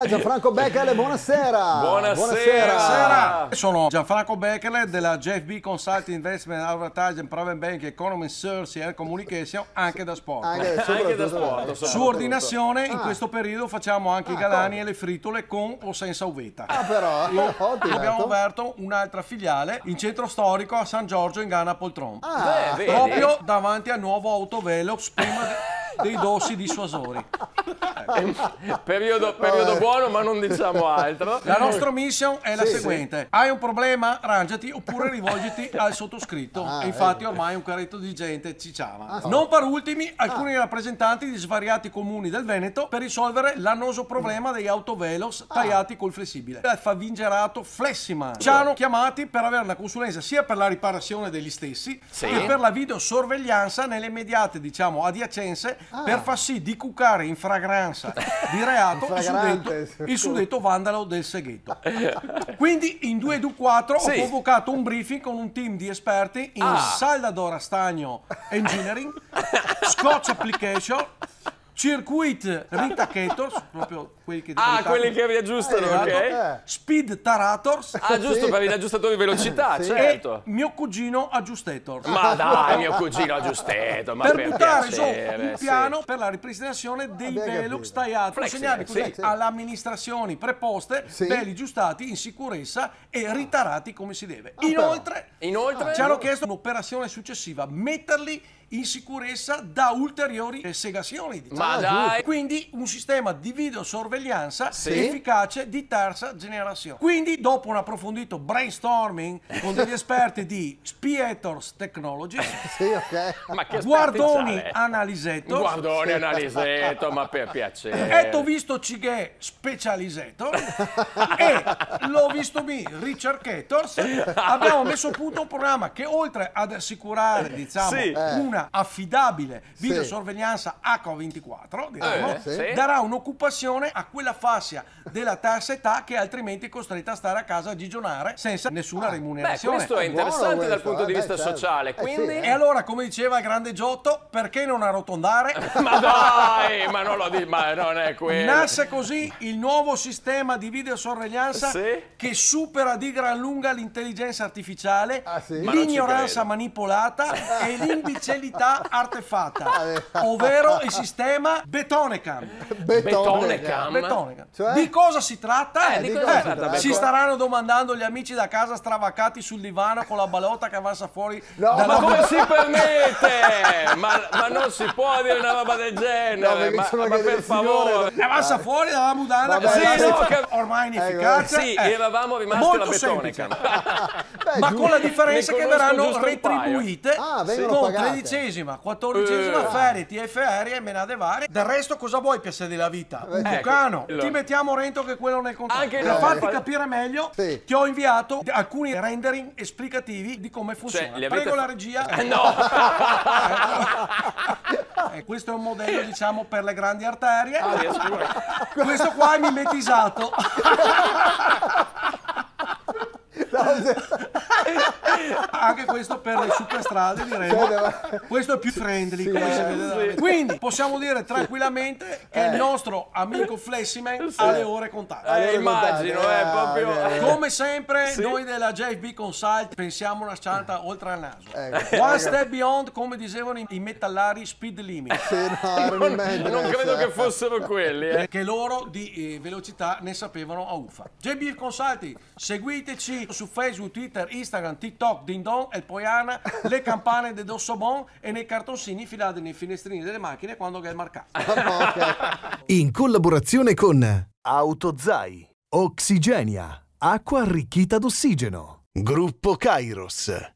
Gianfranco Beckerle, buonasera. Buonasera. Sono Gianfranco Beckerle della JFB Consulting Investment Advertising Private Bank Economy Search and Communication, anche da sport. Anche da sport. Su ordinazione in questo periodo facciamo anche i galani e le fritole con o senza uvetta. Però, ottimo. Abbiamo aperto un'altra filiale in centro storico a San Giorgio in Ghana Poltron. Proprio Davanti al nuovo Autovelox prima dei dossi dissuasori. periodo buono, ma non diciamo altro. La nostra mission è la seguente: hai un problema? Arrangiati oppure rivolgiti al sottoscritto. E infatti ormai un carretto di gente ci chiama. Non per ultimi alcuni rappresentanti di svariati comuni del Veneto per risolvere l'annoso problema degli autovelox tagliati col flessibile, il famigerato Fleximan. Ci hanno chiamati per avere una consulenza sia per la riparazione degli stessi che per la videosorveglianza nelle immediate, diciamo, adiacenze, per far sì di cuccare in fragranza di reato il suddetto vandalo del segheto. Quindi in 224 ho convocato un briefing con un team di esperti in Saldadora Stagno Engineering, Scotch Application, Circuit Ritakators, proprio quelli che riaggiustano, ok? Speed Tarators, giusto, per gli aggiustatori di velocità, certo. E mio cugino Aggiustator. Ma dai, mio cugino Aggiustator, ma per buttare su un piano per la ripristinazione dei velox tagliati, consegnati così alle amministrazioni preposte, belli aggiustati in sicurezza e ritarati come si deve. Inoltre ci hanno chiesto un'operazione successiva: metterli in sicurezza da ulteriori segazioni, diciamo. Ma dai! Quindi un sistema di videosorveglianza efficace di terza generazione. Quindi dopo un approfondito brainstorming con degli esperti di Spietors Technologies, ma che Guardoni Analisettos, Guardoni Analisettos, ma per piacere, Etto visto Cighe Specialisettor e l'ho visto mi Ricercators. Abbiamo messo a punto un programma che, oltre ad assicurare, diciamo, una affidabile videosorveglianza H24, diciamo, darà un'occupazione a quella fascia della terza età che altrimenti è costretta a stare a casa a gigionare senza nessuna remunerazione. Questo è interessante dal punto di vista sociale, quindi... E allora, come diceva il grande Giotto, perché non arrotondare? Ma dai, ma non lo dico, ma non è quello. Nasce così il nuovo sistema di videosorveglianza che supera di gran lunga l'intelligenza artificiale, l'ignoranza manipolata e l'imbecillità artefatta, ovvero il sistema Betonecam. Betonecam. Cioè? Di cosa si tratta? Si staranno domandando gli amici da casa stravaccati sul divano con la ballotta che avanza fuori. Ma come si permette? ma non si può dire una roba del genere, ma per favore. Avanza fuori dalla mudana, ormai inefficace. Eravamo rimasti molto alla Betonecam. Ma con la differenza che verranno retribuite con 13ª, 14ª ferie, TFR e menate varie. Del resto cosa vuoi per essere della vita? Un bucano. Ti mettiamo Rento che quello nel contratto. Per farti capire meglio, ti ho inviato alcuni rendering esplicativi di come funziona. Prego la regia. No! Questo è un modello, diciamo, per le grandi arterie. Questo qua è mimetisato. Anche questo per le superstrade, diremo. Questo è più friendly, come si vede. Quindi possiamo dire tranquillamente che il nostro amico Fleximan ha le ore contate. Immagino, proprio. Come sempre, noi della JFB Consult pensiamo una cianta oltre al naso. One step beyond, come dicevano i metallari speed limit. Non credo che fossero quelli. Che loro di velocità ne sapevano a uffa. JFB Consulting, seguiteci su Facebook, Twitter, Instagram, TikTok, Dindon, El Poiana, le campane de Dossobon e nei cartoncini filati nei finestrini delle macchine quando è marcato. In collaborazione con Autozai, Oxigenia, acqua arricchita d'ossigeno, Gruppo Kairos.